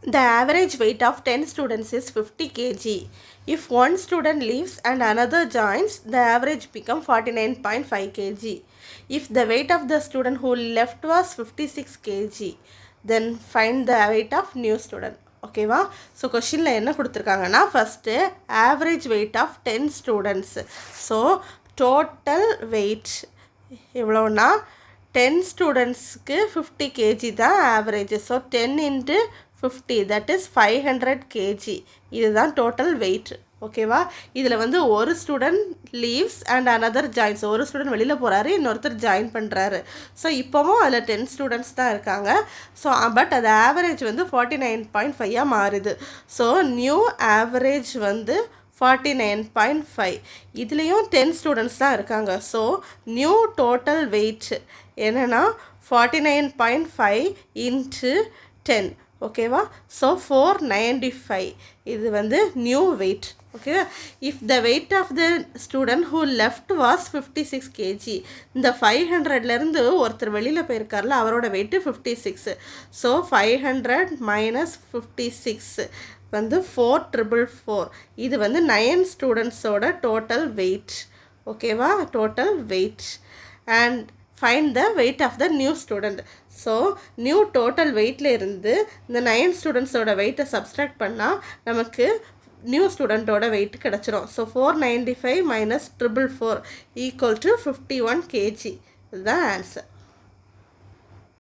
The average weight of 10 students is 50 kg. If one student leaves and another joins, the average becomes 49.5 kg. If the weight of the student who left was 56 kg, then find the weight of new student. ஓகேவா? So கொஷினில் என்ன கொடுத்துருக்காங்கன்னா first average weight of 10 students. So total weight எவ்வளோன்னா 10 ஸ்டூடெண்ட்ஸ்க்கு 50 kg தான் ஆவரேஜ். So 10 into 50 that is 500 kg. இதுதான் total weight. ஓகேவா? இதில் வந்து ஒரு student leaves and another joins. ஒரு ஸ்டூடெண்ட் வெளியில் போகிறாரு, இன்னொருத்தர் ஜாயின் பண்ணுறாரு. ஸோ இப்போவும் அதில் 10 ஸ்டூடெண்ட்ஸ் தான் இருக்காங்க. ஸோ பட் அது ஆவரேஜ் வந்து 49.5 மாறுது. ஸோ நியூ ஆவரேஜ் வந்து 49.5. இதுலேயும் 10 ஸ்டூடெண்ட்ஸ் தான் இருக்காங்க. ஸோ நியூ டோட்டல் வெயிட் என்னென்னா 49.5 into 10. ஓகேவா? ஸோ 495 இது வந்து நியூ வெயிட். ஓகேவா? If the weight of the student who left was 56 kg. இந்த 500லேருந்து ஒருத்தர் வெளியில் போயிருக்கார்ல, அவரோட வெயிட்டு 56. ஸோ 500 minus 56 வந்து 4444. இது வந்து 9 ஸ்டூடெண்ட்ஸோட டோட்டல் வெயிட். ஓகேவா? Total wait. And find the weight of the new student. So new total வெயிட்டில் இருந்து இந்த 9 ஸ்டூடெண்ட்ஸோட வெயிட்டை சப்ஸ்ட்ராக்ட் பண்ணால் நமக்கு நியூ ஸ்டூடெண்ட்டோட வெயிட் கிடச்சிரும். So 495 minus 444 equal to 51 kg. இதுதான் ஆன்சர்.